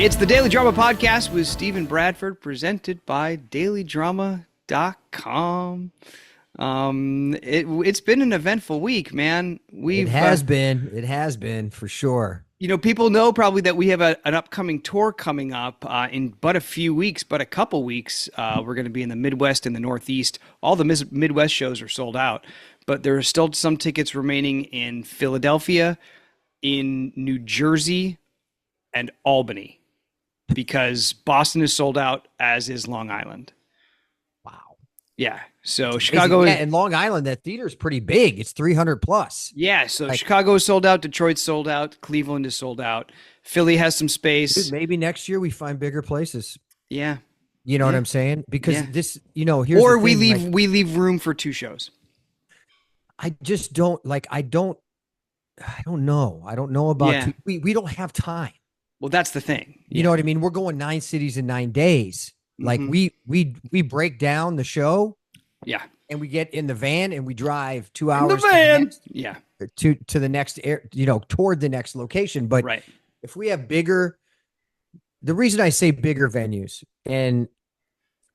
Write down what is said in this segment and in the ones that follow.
It's the Daily Drama Podcast with Stephen Bradford, presented by dailydrama.com. It's been an eventful week, man. It has been for sure. People know probably that we have an upcoming tour coming up in but a couple weeks. We're going to be in the Midwest and the Northeast. All the Midwest shows are sold out, but there are still some tickets remaining in Philadelphia, in New Jersey, and Albany, because Boston is sold out, as is Long Island. Wow. Yeah. So Chicago and Long Island, that theater is pretty big. It's 300 plus. Yeah. So Chicago is sold out. Detroit's sold out. Cleveland is sold out. Philly has some space. Dude, maybe next year we find bigger places. Yeah. You know what I'm saying? Because here's or we leave room for two shows. I just don't I don't know. I don't know about we don't have time. Well, that's the thing. You know what I mean? We're going 9 cities in 9 days. Like we break down the show. Yeah. And we get in the van and we drive 2 hours in the van. To the next toward the next location. But if we have the reason I say bigger venues, and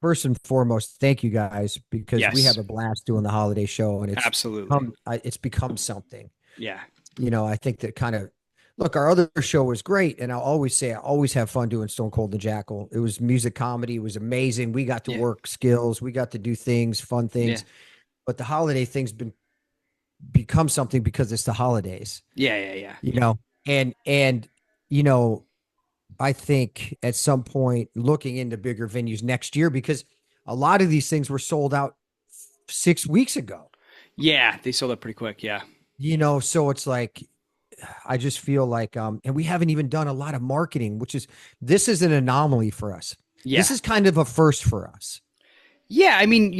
first and foremost, thank you guys, because we have a blast doing the holiday show, and it's become something. Yeah. I think that look, our other show was great, and I'll always say I always have fun doing Stone Cold and the Jackal. It was music comedy. It was amazing. We got to work skills. We got to do things, fun things. Yeah. But the holiday thing's become something because it's the holidays. Yeah. And I think at some point looking into bigger venues next year, because a lot of these things were sold out 6 weeks ago. Yeah, they sold out pretty quick. Yeah. So it's like, I just feel like, and we haven't even done a lot of marketing, this is an anomaly for us. Yeah. This is kind of a first for us. Yeah. I mean,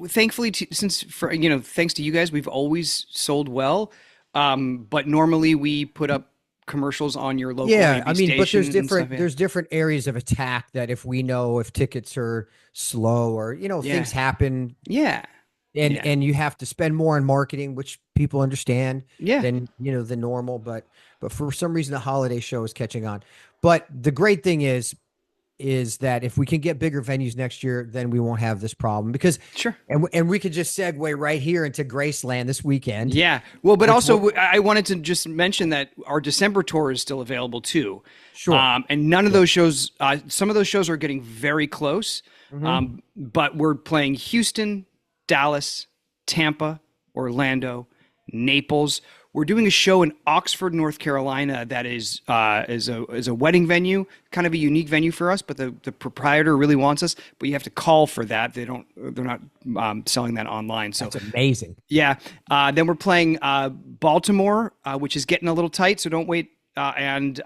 thankfully, thanks to you guys, we've always sold well. But normally we put up commercials on your local TV but there's different areas of attack that if we know if tickets are slow or, things happen. Yeah. And you have to spend more on marketing, which people understand than normal. But for some reason, the holiday show is catching on. But the great thing is that if we can get bigger venues next year, then we won't have this problem, because and we could just segue right here into Graceland this weekend. Yeah. Well, but also I wanted to just mention that our December tour is still available too. Sure. And none of those shows, some of those shows are getting very close. But we're playing Houston, Dallas, Tampa, Orlando, Naples. We're doing a show in Oxford, North Carolina that is a wedding venue, kind of a unique venue for us, but the proprietor really wants us, but you have to call for that. They're not selling that online. So that's amazing. Yeah. Then we're playing Baltimore, which is getting a little tight, so don't wait. And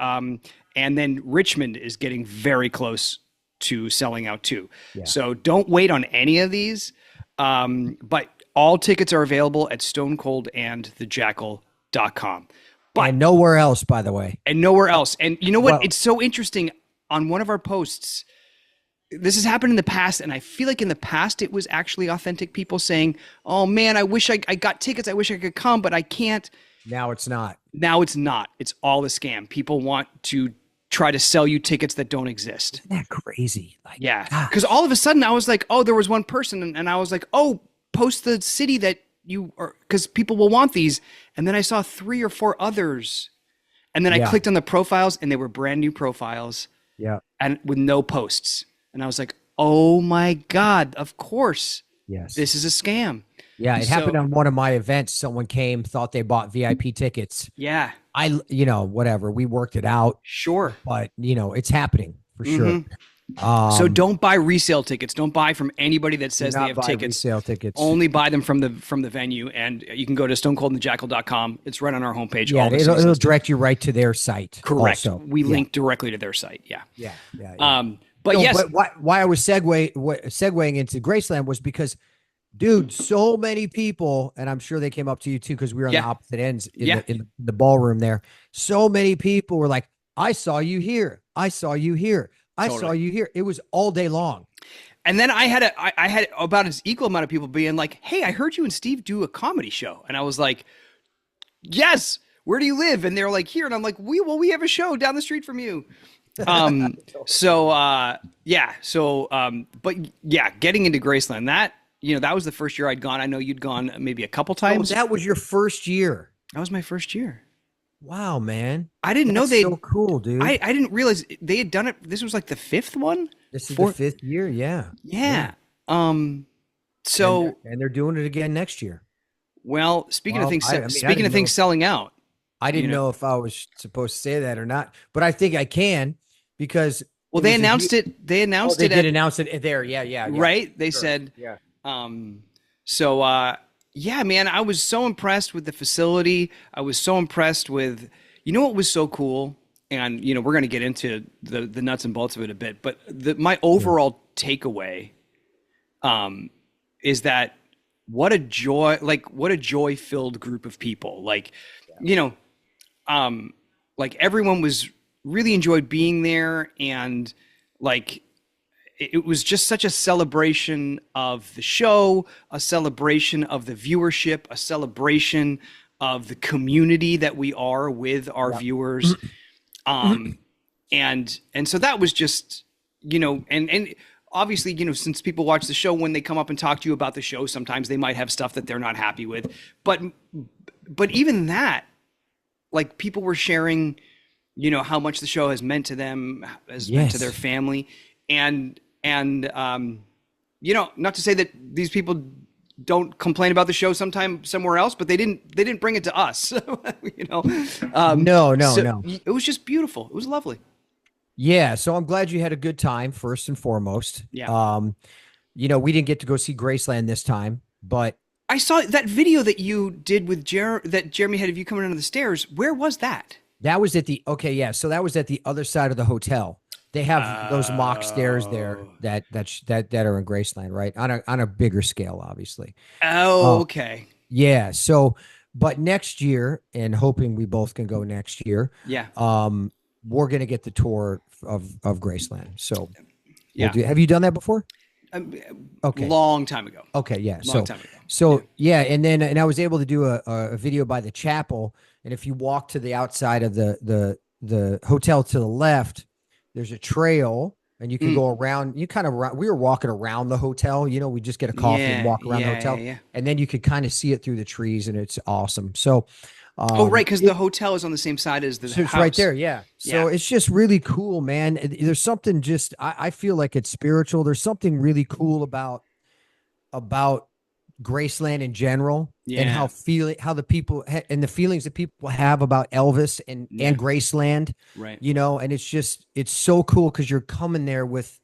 then Richmond is getting very close to selling out too. Yeah. So don't wait on any of these. But all tickets are available at stonecoldandthejackal.com. And nowhere else, by the way. And nowhere else. And you know what? It's so interesting. On one of our posts, this has happened in the past, and I feel like in the past it was actually authentic people saying, oh man, I wish I got tickets. I wish I could come, but I can't. Now it's not. It's all a scam. People want to try to sell you tickets that don't exist. Isn't that crazy? Because all of a sudden I was like, oh, there was one person, and I was like, oh, post the city that you are, because people will want these. And then I saw 3 or 4 others, and then I clicked on the profiles, and they were brand new profiles. Yeah. And with no posts. And I was like, oh my God, of course. Yes. This is a scam. Yeah. It happened on one of my events. Someone came, thought they bought VIP tickets. Yeah. Whatever. We worked it out. Sure. But it's happening for sure. So don't buy resale tickets. Don't buy from anybody that says they have tickets. Resale tickets. Only buy them from the venue, and you can go to stonecoldandthejackal.com. It's right on our homepage. Yeah, it'll direct you right to their site. Correct. Also. We link directly to their site. Yeah. Yeah. But yes. But why I was segueing into Graceland was because, dude, so many people, and I'm sure they came up to you too, because we were on the opposite ends in the ballroom there. So many people were like, I saw you here. I saw you here. I saw you here. It was all day long. And then I had about as equal amount of people being like, hey, I heard you and Steve do a comedy show. And I was like, yes, where do you live? And they're like, here. And I'm like, we have a show down the street from you. But yeah, getting into Graceland, that was the first year I'd gone. I know you'd gone maybe a couple Oh, times. that was your first year. That was my first year. Wow, man. I didn't know That's so cool, dude. I didn't realize they had done it. This was like the fifth one. This is the fifth year. Yeah. Yeah. And they're doing it again next year. Well, speaking of things selling out. I didn't know if I was supposed to say that or not, but I think I can because they announced it. They announced it. They did announce it there. Yeah. Right. They said. Yeah. Yeah, man, I was so impressed with the facility. I was so impressed with, what was so cool? And, we're going to get into the nuts and bolts of it a bit, but my overall takeaway is that what a joy-filled group of people. Like everyone was really enjoyed being there, and like it was just such a celebration of the show, a celebration of the viewership, a celebration of the community that we are with our viewers. And so that was just, and obviously, since people watch the show, when they come up and talk to you about the show, sometimes they might have stuff that they're not happy with. But even that, like, people were sharing, how much the show has meant to them, has meant to their family. And not to say that these people don't complain about the show somewhere else, but they didn't bring it to us. No. It was just beautiful. It was lovely. Yeah. So I'm glad you had a good time, first and foremost. Yeah. We didn't get to go see Graceland this time, but I saw that video that you did with that Jeremy had of you coming under the stairs. Where was that? That was at so that was at the other side of the hotel. They have those mock stairs there that are in Graceland, right? On a bigger scale, obviously. Oh, okay. Yeah. So, but next year, and hoping we both can go next year. Yeah. We're gonna get the tour of Graceland. So, yeah. Have you done that before? Okay. Long time ago. Okay. Yeah. Long time ago. So yeah, and I was able to do a video by the chapel, and if you walk to the outside of the hotel to the left, there's a trail, and you can go around. We were walking around the hotel. We just get a coffee and walk around the hotel, and then you could kind of see it through the trees, and it's awesome. So, right, because the hotel is on the same side as the house. It's right there, yeah. So it's just really cool, man. There's something I feel like it's spiritual. There's something really cool about Graceland in general, and how the people and the feelings that people have about Elvis and Graceland, right? And it's so cool because you're coming there with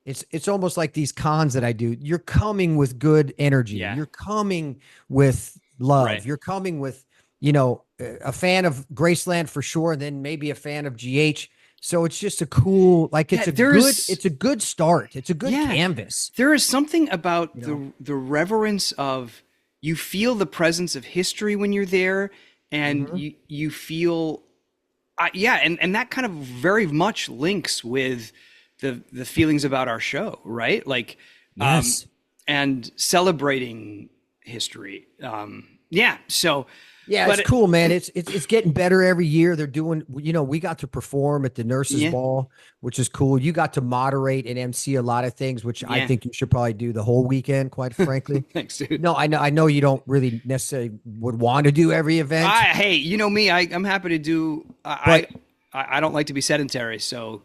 it's almost like these cons that I do. You're coming with good energy. Yeah. You're coming with love. Right. You're coming with a fan of Graceland for sure, and then maybe a fan of GH. So it's just a cool, it's a good start. It's a good canvas. There is something about the reverence of, you feel the presence of history when you're there, and you feel, and that kind of very much links with the feelings about our show, right? Like, and celebrating history. So. Yeah, it's cool, man. It's getting better every year. They're doing, we got to perform at the nurses' ball, which is cool. You got to moderate and MC a lot of things, which I think you should probably do the whole weekend, quite frankly. Thanks, dude. No, I know you don't really necessarily would want to do every event. Hey, you know me, I'm happy to do. I don't like to be sedentary, so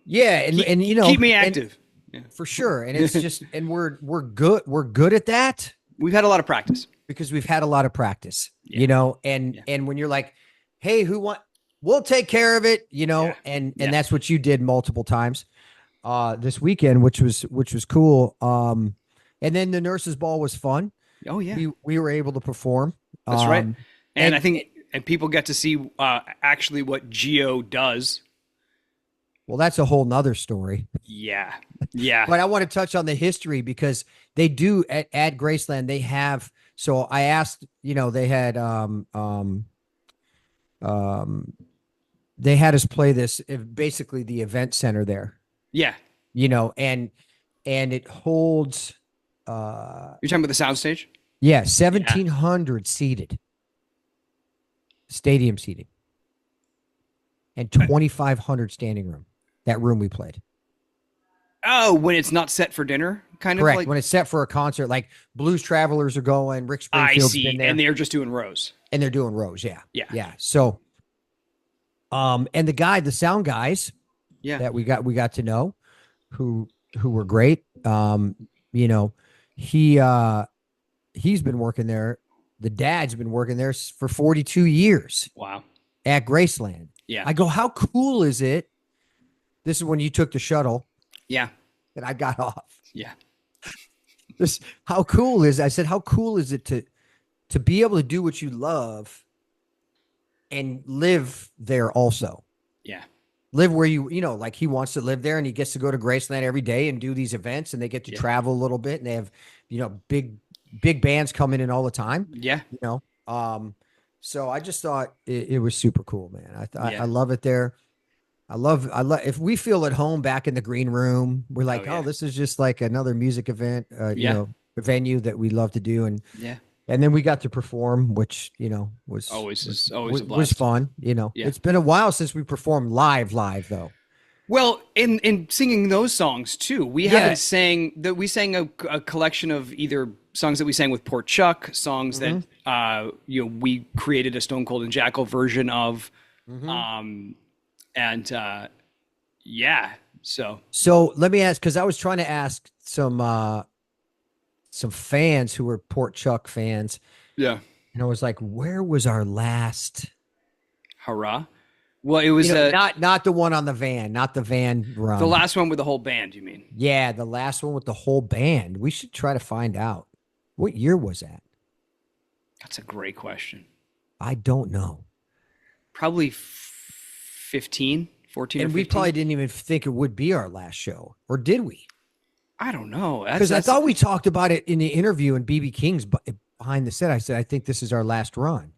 yeah, and keep me active. For sure. And it's just, and we're good at that. We've had a lot of practice. Because we've had a lot of practice, and when you're like, hey, we'll take care of it, and that's what you did multiple times this weekend, which was cool. And then the nurses' ball was fun. Oh yeah. We were able to perform. That's right. And I think people get to see actually what Geo does. Well, that's a whole nother story. Yeah. But I want to touch on the history, because they do at Graceland, they have. So I asked, they had us play this, basically the event center there. Yeah. And it holds. You're talking about the soundstage? Yeah, 1,700 seated. Stadium seating. and 2,500 standing room. That room we played. Oh, when it's not set for dinner, kind Correct. of like When it's set for a concert, like Blues Travelers are going, Rick I Springfield's see, been there, and they're just doing rows. and they're doing rows. Yeah, Yeah. yeah. So, and the sound guys, that we got to know, who were great. You know, he's been working there. The dad's been working there for 42 years. Wow. At Graceland. Yeah. I go, how cool is it? This is when you took the shuttle. Yeah. And I got off. Yeah. How cool is, I said, how cool is it to be able to do what you love and live there also? Yeah. Live where like he wants to live there, and he gets to go to Graceland every day and do these events, and they get to travel a little bit, and they have, big bands coming in all the time. Yeah. So I just thought it was super cool, man. I love it there. I love if we feel at home back in the green room, we're like, oh, this is just like another music event, a venue that we love to do. And and then we got to perform, which, was always a blast. Was fun. It's been a while since we performed live though. Well, in singing those songs too, we haven't sang that. We sang a collection of either songs that we sang with Port Chuck, songs that we created a Stone Cold and Jackal version of, So let me ask, because I was trying to ask some fans who were Port Chuck fans. Yeah, and I was like, where was our last hurrah? Well, it was not the one on the van, not the van run. The last one with the whole band, you mean? Yeah, the last one with the whole band. We should try to find out. What year was that? That's a great question. I don't know. Probably 14 or 15. And we probably didn't even think it would be our last show. Or did we? I don't know. Because I thought we talked about it in the interview in BB King's behind the set. I said, I think this is our last run.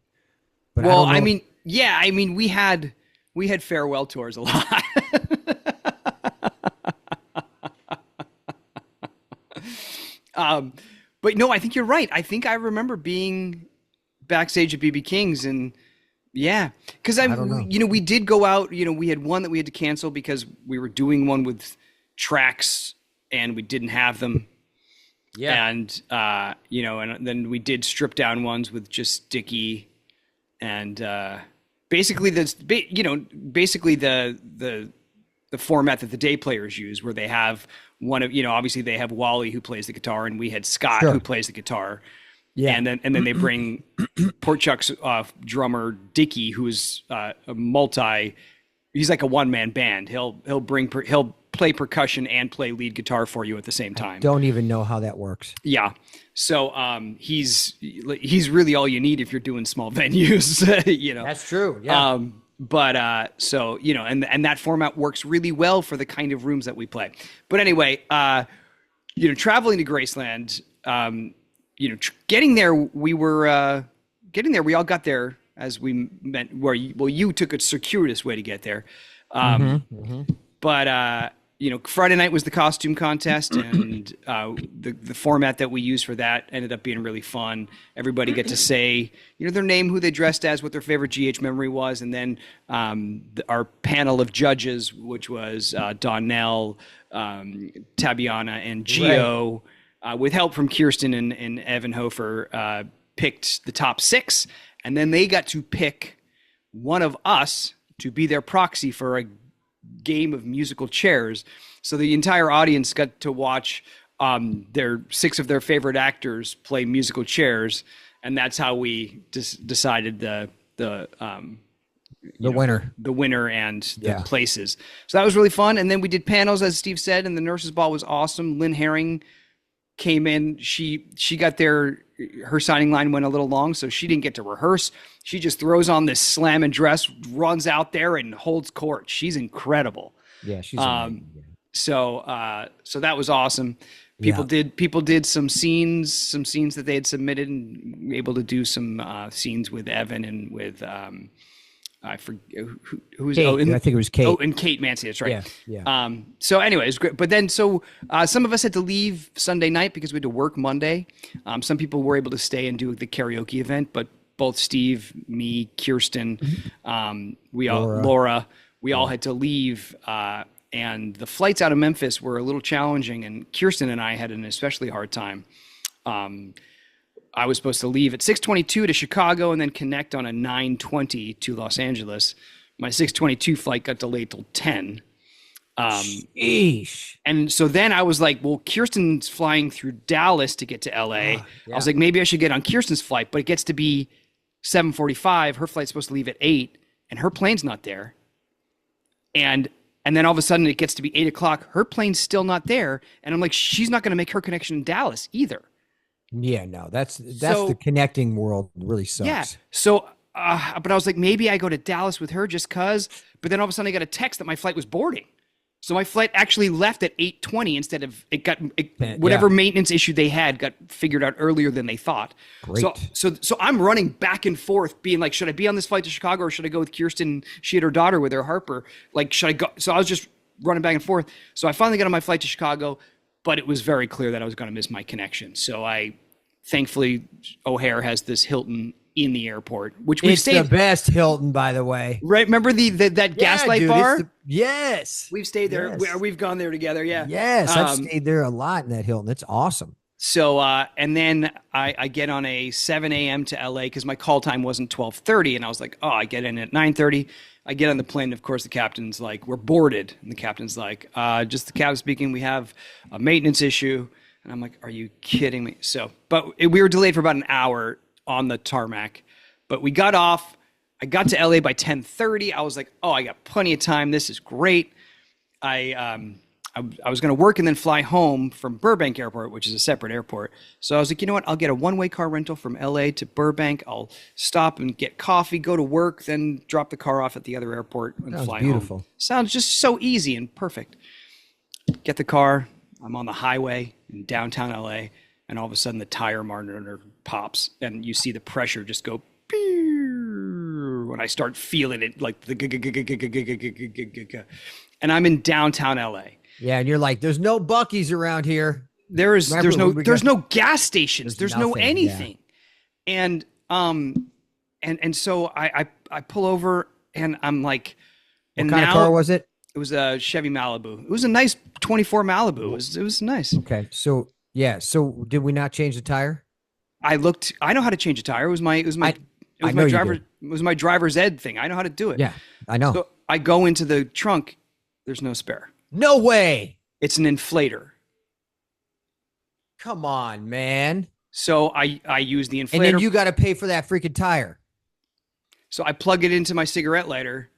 But we had farewell tours a lot. But no, I think you're right. I think I remember being backstage at BB King's, and because we did go out. We had one that we had to cancel because we were doing one with tracks and we didn't have them. Yeah, and and then we did stripped down ones with just sticky, and basically the format that the day players use, where they have one of, obviously they have Wally who plays the guitar, and we had Scott who plays the guitar. Yeah. And then they bring Port Chuck's drummer Dickie, who's he's like a one-man band. He'll play percussion and play lead guitar for you at the same time. I don't even know how that works. Yeah. So he's really all you need if you're doing small venues, That's true. Yeah. And that format works really well for the kind of rooms that we play. But anyway, traveling to Graceland, getting there, we all got there as we meant, you took a circuitous way to get there. But Friday night was the costume contest, and the format that we used for that ended up being really fun. Everybody get to say, their name, who they dressed as, what their favorite GH memory was, and then our panel of judges, which was Donnell, Tabiana, and Gio, with help from Kirsten and Evan Hofer, picked the top 6, and then they got to pick one of us to be their proxy for a game of musical chairs. So the entire audience got to watch their 6 of their favorite actors play musical chairs, and that's how we decided the winner and the places. So that was really fun. And then we did panels, as Steve said, and the nurses' ball was awesome. Lynn Herring came in. She got there. Her signing line went a little long, so she didn't get to rehearse. She just throws on this slam and dress, runs out there, and holds court. She's incredible. Yeah, she's amazing. So that was awesome. People did some scenes that they had submitted, and were able to do some scenes with Evan and with I forget who's Kate. I think it was Kate. Oh, and Kate Mancy. That's right. Yeah. So anyway, it was great. But then, some of us had to leave Sunday night because we had to work Monday. Some people were able to stay and do the karaoke event, but both Steve, me, Kirsten, Laura, we all had to leave. And the flights out of Memphis were a little challenging, and Kirsten and I had an especially hard time. I was supposed to leave at 6:22 to Chicago and then connect on a 9:20 to Los Angeles. My 6:22 flight got delayed till 10. Sheesh. And so then I was like, well, Kirsten's flying through Dallas to get to LA. I was like, maybe I should get on Kirsten's flight, but it gets to be 7:45. Her flight's supposed to leave at 8, and her plane's not there. And then all of a sudden it gets to be 8 o'clock. Her plane's still not there. And I'm like, she's not going to make her connection in Dallas either. Yeah, no, that's the connecting world really sucks. Yeah. So, but I was like, maybe I go to Dallas with her just cause. But then all of a sudden I got a text that my flight was boarding. So my flight actually left at 8:20 instead of whatever maintenance issue they had got figured out earlier than they thought. Great. So I'm running back and forth being like, should I be on this flight to Chicago or should I go with Kirsten? She had her daughter with her, Harper. Like, should I go? So I was just running back and forth. So I finally got on my flight to Chicago, but it was very clear that I was going to miss my connection. So thankfully, O'Hare has this Hilton in the airport, which we've stayed. It's the best Hilton, by the way. Right? Remember that Gaslight bar? Yes. We've stayed there. Yes. We've gone there together. Yeah. Yes, I've stayed there a lot in that Hilton. It's awesome. So, and then I get on a 7 a.m. to LA because my call time wasn't 12:30, and I was like, oh, I get in at 9:30. I get on the plane. Of course, the captain's like, we're boarded, and the captain's like, just the captain speaking. We have a maintenance issue, and I'm like, are you kidding me? So, but we were delayed for about an hour on the tarmac, but we got off. I got to LA by 10:30. I was like, oh, I got plenty of time. This is great. I was going to work and then fly home from Burbank Airport, which is a separate airport. So I was like, you know what? I'll get a one-way car rental from LA to Burbank. I'll stop and get coffee, go to work, then drop the car off at the other airport and fly home. Sounds just so easy and perfect. Get the car. I'm on the highway in downtown LA, and all of a sudden the tire monitor pops, and you see the pressure just go when I start feeling it, like the and I'm in downtown LA. Yeah, and you're like, there's no Buc-ee's around here. There's no gas stations. There's no anything. Yeah. And so I pull over and I'm like, what kind of car was it? It was a Chevy Malibu. It was a nice 24 Malibu. It was nice. Okay. So yeah. So did we not change the tire? I know how to change a tire. It was my driver's ed thing. I know how to do it. Yeah, I know. So I go into the trunk. There's no spare. No way. It's an inflator. Come on, man. So I use the inflator. And then you got to pay for that freaking tire. So I plug it into my cigarette lighter,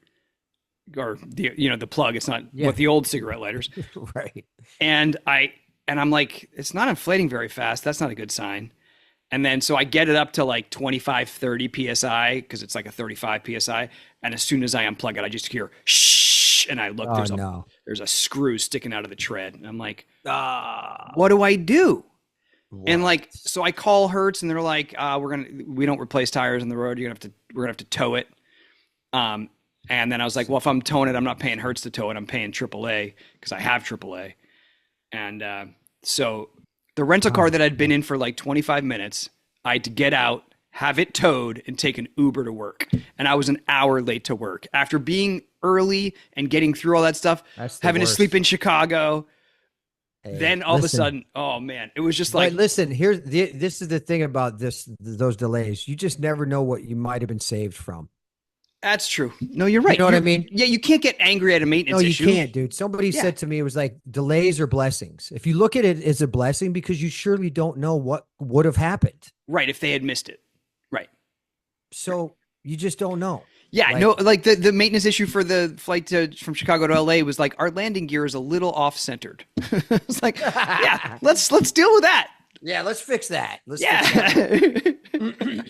or the plug. It's not with the old cigarette lighters. Right. And I'm like, it's not inflating very fast. That's not a good sign. And then so I get it up to like 25, 30 PSI because it's like a 35 PSI. And as soon as I unplug it, I just hear shh. And I look, there's a screw sticking out of the tread. And I'm like, what do I do? What? And like, so I call Hertz and they're like, we don't replace tires on the road. We're gonna have to tow it. And then I was like, well, if I'm towing it, I'm not paying Hertz to tow it. I'm paying AAA because I have AAA. And so the rental car that I'd been in for like 25 minutes, I had to get out, have it towed, and take an Uber to work. And I was an hour late to work after being early and getting through all that stuff, having to sleep in Chicago. Hey, then all of a sudden, oh man, it was just like. But listen, this is the thing about those delays. You just never know what you might have been saved from. That's true. No, you're right. You know what I mean? Yeah, you can't get angry at a maintenance issue. No, you can't, dude. Somebody said to me, it was like, delays are blessings. If you look at it as a blessing, because you surely don't know what would have happened. Right, if they had missed it. Right. So you just don't know. Yeah, like the maintenance issue for the flight from Chicago to LA was like, our landing gear is a little off-centered. It's like, yeah, let's deal with that. Yeah, let's fix that. Fix that.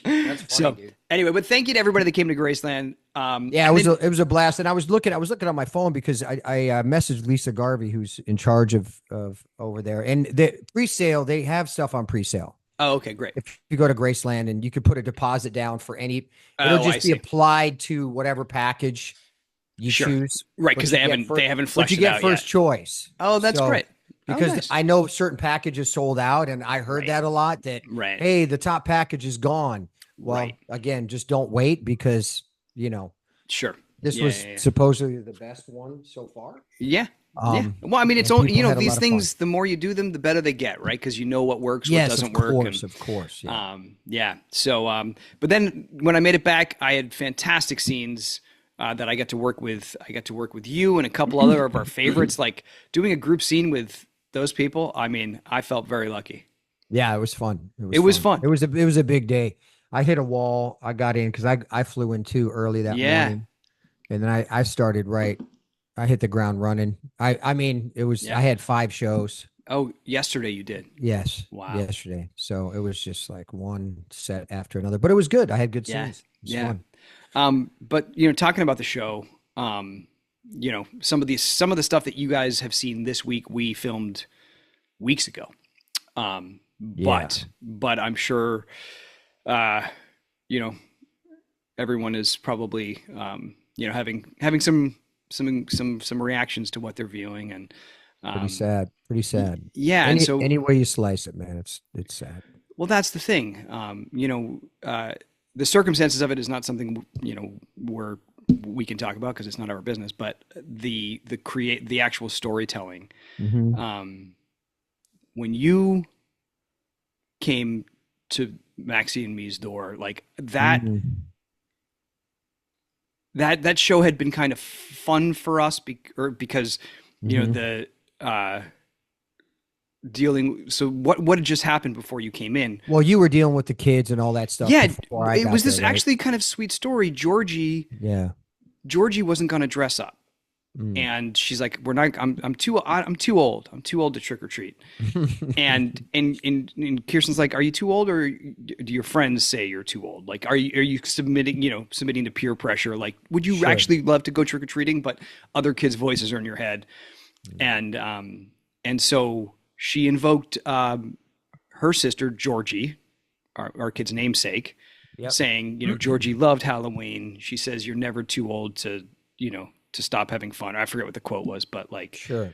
That's funny, dude. Anyway, but thank you to everybody that came to Graceland. It was a blast, and I was looking on my phone because I messaged Lisa Garvey, who's in charge of over there, and the pre-sale, they have stuff on pre-sale. Oh, okay, great. If you go to Graceland and you could put a deposit down for it'll just be applied to whatever package you choose. Right, because they haven't fleshed it out yet. But you get first choice. Oh, that's great. Because nice. I know certain packages sold out, and I heard that a lot, that, hey, the top package is gone. Well, again, just don't wait because, Sure. This Yeah, was yeah, supposedly the best one so far. yeah. Yeah. Well, I mean, it's And all, people had a these lot of fun. things, the more you do them, the better they get, right? Because you know what works, what Yes, doesn't work. And of course, yeah. yeah. So, but then when I made it back, I had fantastic scenes that I got to work with. I got to work with you and a couple other of our favorites. Like doing a group scene with those people. I mean, I felt very lucky. Yeah, it was fun. It It was was fun. fun. It was a big day. I hit a wall. I got in because I flew in too early that Yeah. morning, and then I started right. I hit the ground running. I mean, it was Yeah. I had 5 shows. Oh, yesterday you did. Yes, Wow. yesterday. So it was just like one set after another, but it was good. I had good Yeah. scenes. It was Yeah. fun. But talking about the show, some of the stuff that you guys have seen this week, we filmed weeks ago. Yeah. But I'm sure, uh, you know, everyone is probably, having some reactions to what they're viewing, and Pretty um, sad. Pretty sad. yeah, and so Any way you slice it, man, it's sad. well, that's the thing. The circumstances of it is not something we can talk about because it's not our business. But the actual storytelling. Hmm. Um, when you came to Maxie and me's door, like Hmm. that show had been kind of fun for us because Hmm. the dealing. So what had just happened before you came in? Well, you were dealing with the kids and all that stuff Yeah, before I it got was there, this right? actually kind of sweet story. Yeah. Georgie wasn't going to dress up, Mm. and she's like, "We're not. I'm too old. I'm too old to trick or treat." And Kirsten's like, "Are you too old, or do your friends say you're too old? Like, are you submitting to peer pressure? Like, would you Sure. actually love to go trick or treating, but other kids' voices are in your head?" Mm. And so she invoked her sister Georgie, our kid's namesake, Yep. saying, Georgie loved Halloween. She says you're never too old to stop having fun. I forget what the quote was, but like, Sure.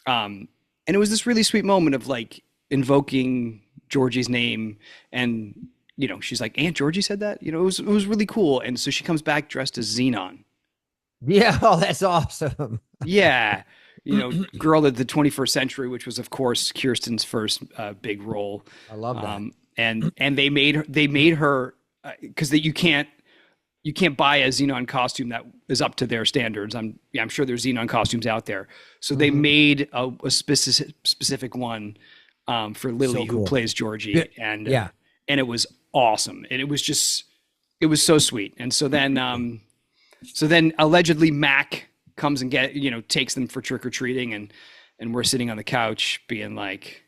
and it was this really sweet moment of like invoking Georgie's name, and she's like, Aunt Georgie said that. It was really cool. And so she comes back dressed as Xenon. Yeah. Oh, that's awesome. Yeah, girl of the 21st century, which was of course Kirsten's first big role. I love that. And they made her because that you can't buy a Xenon costume that is up to their standards. I'm sure there's Xenon costumes out there. So they Hmm. made a specific one for Lily, So who cool. plays Georgie, and Yeah. and it was awesome. And it was so sweet. And so then allegedly Mac comes and takes them for trick or treating, and we're sitting on the couch being like,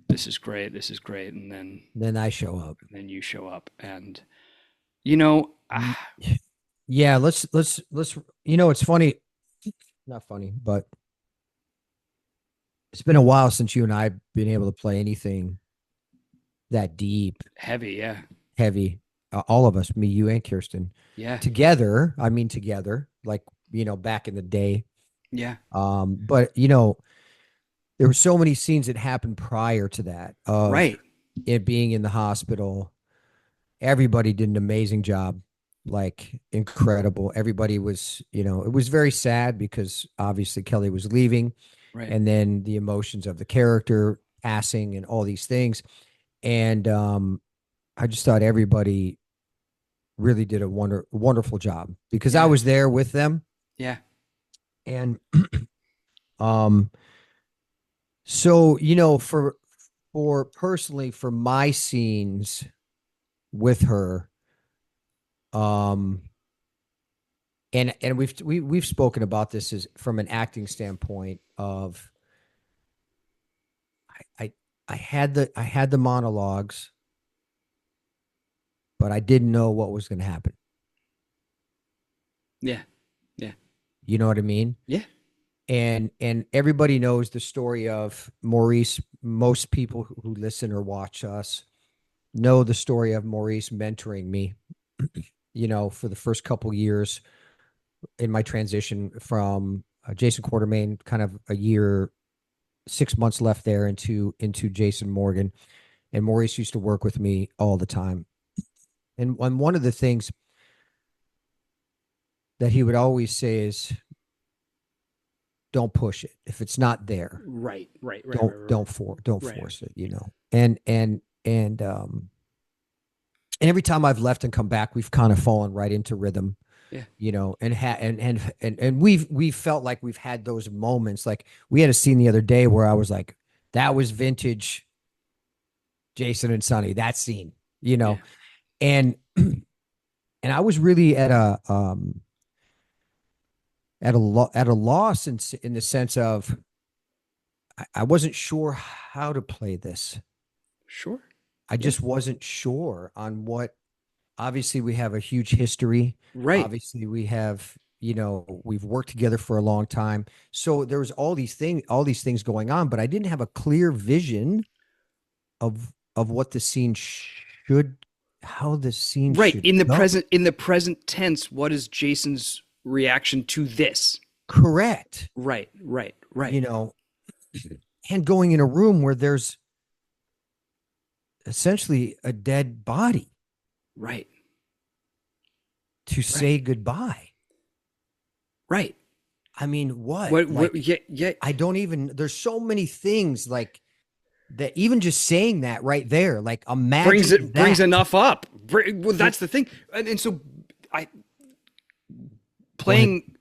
this is great, this is great, and Then I show up. then you show up, and you know. Mm. Yeah. Let's. It's funny. Not funny, but it's been a while since you and I've been able to play anything that deep, Heavy, yeah. heavy. All of us, me, you, and Kirsten, Yeah. together. I mean, together, like back in the day. Yeah. But there were so many scenes that happened prior to that of Right. it being in the hospital. Everybody did an amazing job, like incredible. Everybody was, it was very sad because obviously Kelly was leaving, Right. and then the emotions of the character passing and all these things. And I just thought everybody really did a wonderful job because I Yeah. was there with them. Yeah. And um so, for personally for my scenes with her, um and we've spoken about this as from an acting standpoint of I I had the monologues, but I didn't know what was going to happen. Yeah. Yeah. You know what I mean? Yeah. And everybody knows the story of Maurice. Most people who listen or watch us know the story of Maurice mentoring me, for the first couple years in my transition from Jason Quartermain, kind of a year, 6 months left there into Jason Morgan. And Maurice used to work with me all the time. And one of the things that he would always say is, don't push it. If it's not there, Right. don't Right. force it, and every time I've left and come back, we've kind of fallen right into rhythm, Yeah. and we've felt like we've had those moments. Like we had a scene the other day where I was like, that was vintage Jason and Sonny, that scene, Yeah. and I was really at a loss in the sense of I wasn't sure how to play this. Sure. I Yeah. just wasn't sure on what. Obviously, we have a huge history. Right. Obviously, we've worked together for a long time. So there was all these things going on, but I didn't have a clear vision of what the scene should, how the scene Right. should go. In the present tense, what is Jason's reaction to this? Correct. Right. Right. Right. You know, and going in a room where there's essentially a dead body Right. to Right. say goodbye. Right. I mean, what? What Like, yeah, yeah. I don't even, there's so many things like that, even just saying that right there, like imagine Brings that. enough up. Well, So that's the thing. And so I go ahead. playing,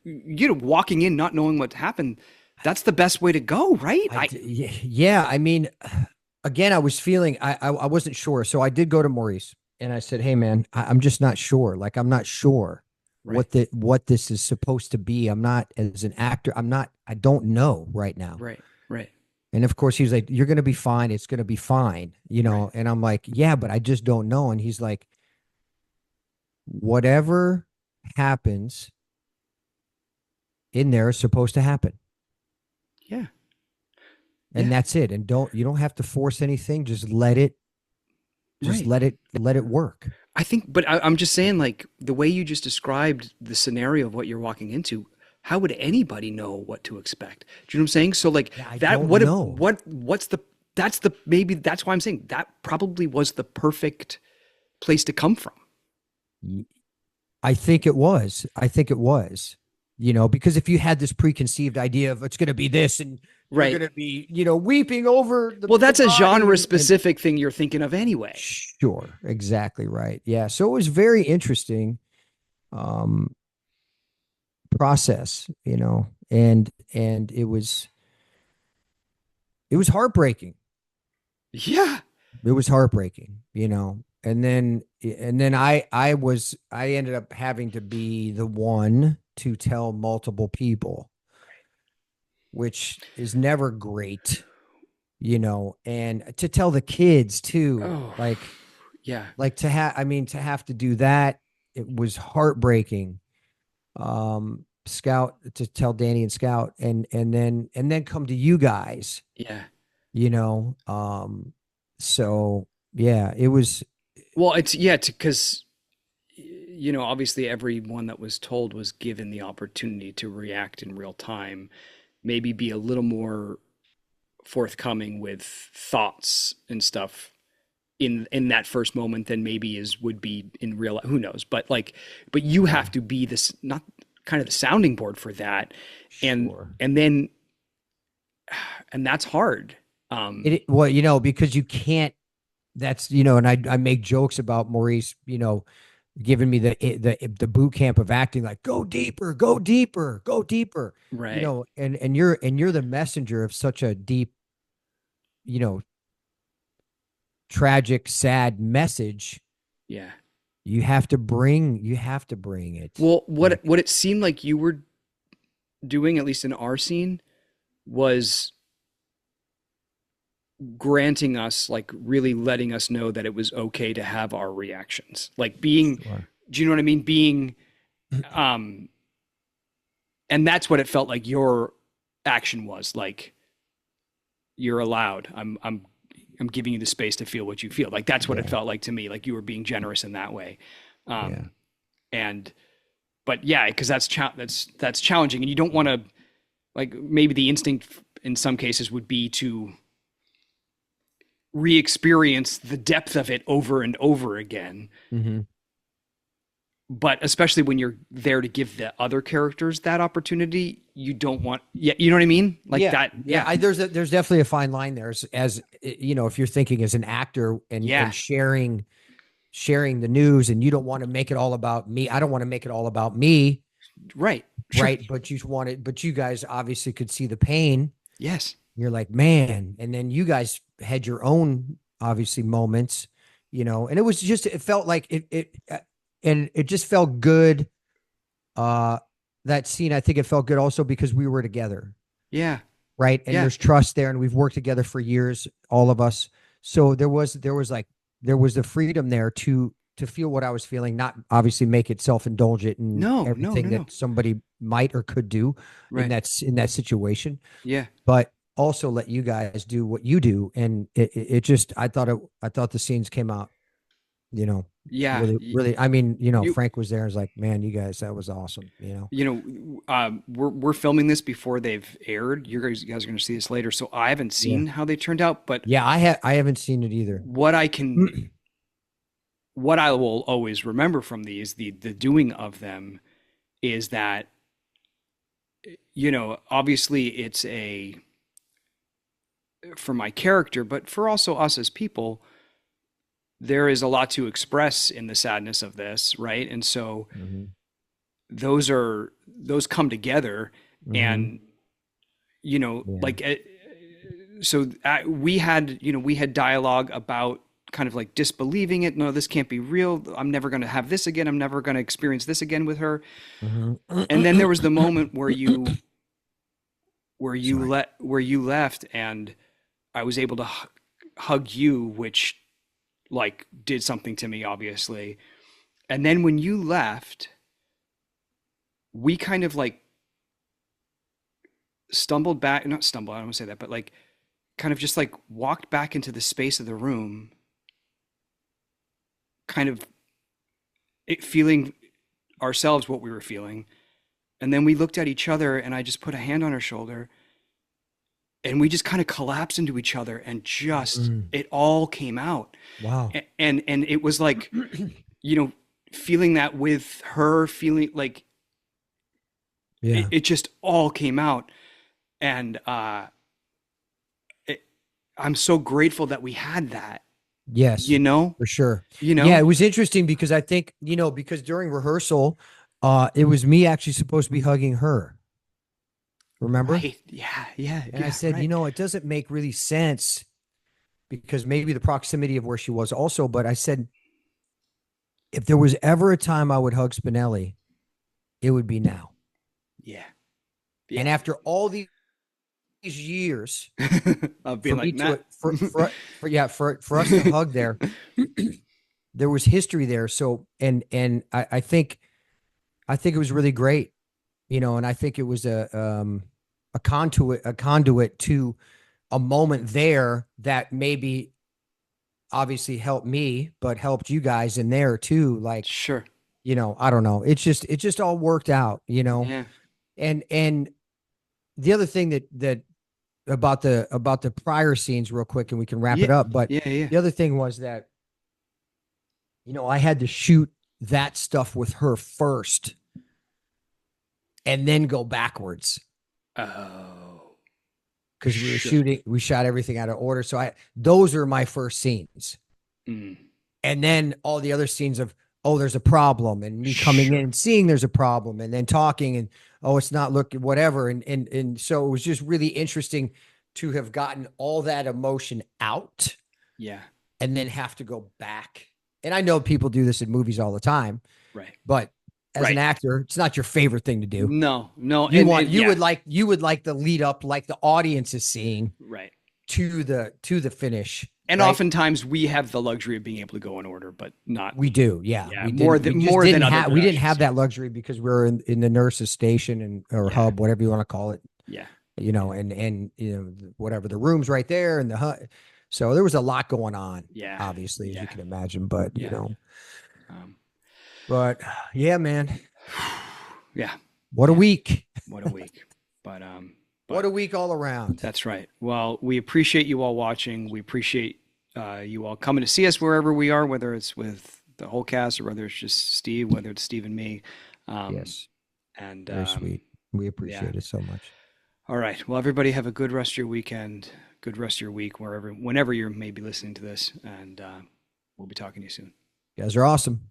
walking in not knowing what happened, that's the best way to go, right? Yeah. I mean, again, I was feeling, I wasn't sure. So I did go to Maurice and I said, hey man, I'm just not sure. Like, I'm not sure Right. what this is supposed to be. I'm not, as an actor, I don't know right now. Right. Right. And of course, he was like, "You're going to be fine. It's going to be fine," Right. And I'm like, "Yeah, but I just don't know." And he's like, "Whatever happens in there is supposed to happen, Yeah. and Yeah. that's it. And you don't have to force anything. Just Right. let it work." I think, but I'm just saying, like the way you just described the scenario of what you're walking into, how would anybody know what to expect? Do you know what I'm saying? So like Yeah, I that, don't know. what's the, maybe that's why I'm saying that probably was the perfect place to come from. I think it was. I think it was. Because if you had this preconceived idea of it's going to be this, and you're Right. going to be, weeping over Well, the that's a body, genre and specific thing you're thinking of anyway. sure, exactly right. Yeah. So it was very interesting um process, and it was heartbreaking. Yeah. It was heartbreaking, and then I ended up having to be the one to tell multiple people, which is never great, and to tell the kids too, Oh, yeah. to have to do that, it was heartbreaking. Scout, to tell Danny and Scout, and then come to you guys, Yeah. you know. So yeah, it was. Well, it's yeah, because obviously everyone that was told was given the opportunity to react in real time, maybe be a little more forthcoming with thoughts and stuff in that first moment than maybe is would be in real, who knows, but like, but you Yeah, have to be this, not kind of the sounding board for that, and sure. and then and that's hard. Well, because you can't. That's and I make jokes about Maurice, giving me the boot camp of acting, like, go deeper, go deeper, go deeper, Right. and you're the messenger of such a deep, you know, tragic, sad message. Yeah. You have to bring it. Well, Like, what it seemed like you were doing, at least in our scene, was granting us, like really letting us know that it was okay to have our reactions, like being, sure. do you know what I mean, being um and that's what it felt like your action was like, you're allowed, I'm giving you the space to feel what you feel, like that's what it Yeah, felt like to me, like you were being generous in that way. yeah, And but yeah, because that's challenging, and you don't want to, like, maybe the instinct in some cases would be to re-experience the depth of it over and over again. hmm but especially when you're there to give the other characters that opportunity, you don't want, yeah, you know what I mean? Like Yeah, that. yeah. Yeah. There's definitely a fine line there as you know, if you're thinking as an actor Yeah. and sharing the news, and you don't want to make it all about me. I don't want to make it all about me. Right. Sure. Right. But you guys obviously could see the pain. Yes. You're like, man. And then you guys had your own, obviously, moments, you know, and it felt like and it just felt good. That scene, I think it felt good also because we were together. Yeah. Right. And Yeah. there's trust there, and we've worked together for years, all of us. So there was the freedom there to feel what I was feeling, not obviously make it self-indulgent and everything that somebody might or could do in that situation. Yeah. But also let you guys do what you do. And it just, I thought the scenes came out, you know, Yeah. really, really, I mean, you know, Frank was there. I was like, man, you guys, that was awesome. We're filming this before they've aired. You guys are going to see this later. So I haven't seen how they turned out, but yeah, I haven't seen it either. What I will always remember from these, the doing of them, is that, obviously it's for my character, but for also us as people, there is a lot to express in the sadness of this, right? And so those come together, and we had dialogue about kind of like disbelieving it. No, this can't be real. I'm never going to have this again. I'm never going to experience this again with her. And then there was the moment where you left, and I was able to hug you, which like did something to me, obviously. And then when you left, we kind of like stumbled back, not stumbled, I don't want to say that, but like kind of just like walked back into the space of the room, kind of feeling ourselves what we were feeling. And then we looked at each other, and I just put a hand on her shoulder, and we just kind of collapsed into each other, and just it all came out. Wow. And it was like, feeling that with her, feeling like it just all came out. And I'm so grateful that we had that. Yes, for sure. Yeah, it was interesting because I think, because during rehearsal, it was me actually supposed to be hugging her. Remember? Right. Yeah. And I said, it doesn't make really sense because maybe the proximity of where she was also, but I said, if there was ever a time I would hug Spinelli, it would be now. Yeah. And after all these years of being like, for us to hug there, there was history there. So, and I think it was really great, and I think it was a conduit to a moment there that maybe obviously helped me, but helped you guys in there too. Like, sure. I don't know. It just all worked out, Yeah. And the other thing that about the prior scenes real quick, and we can wrap it up. But the other thing was that, I had to shoot that stuff with her first and then go backwards. Oh, because we shot everything out of order. So those are my first scenes. And then all the other scenes of, oh, there's a problem, and me coming in and seeing there's a problem, and then talking, and, oh, it's not looking, whatever. And so it was just really interesting to have gotten all that emotion out. Yeah. And then have to go back. And I know people do this in movies all the time. Right. But as an actor, it's not your favorite thing to do. No. You would like the lead up, like the audience is seeing, right, to the finish. And oftentimes we have the luxury of being able to go in order, but not. We do, yeah. We didn't have that luxury because we're in the nurse's station or hub, whatever you want to call it. Yeah. And whatever, the room's right there, and the hut. So there was a lot going on. Yeah. Obviously, as you can imagine, but but yeah, man. Yeah. What a week. What a week. But what a week all around. That's right. Well, we appreciate you all watching. We appreciate you all coming to see us wherever we are, whether it's with the whole cast or whether it's just Steve, whether it's Steve and me. Yes. And Very sweet. We yeah. appreciate it so much. All right. Well, everybody have a good rest of your weekend, good rest of your week, whenever you may be listening to this, and we'll be talking to you soon. You guys are awesome.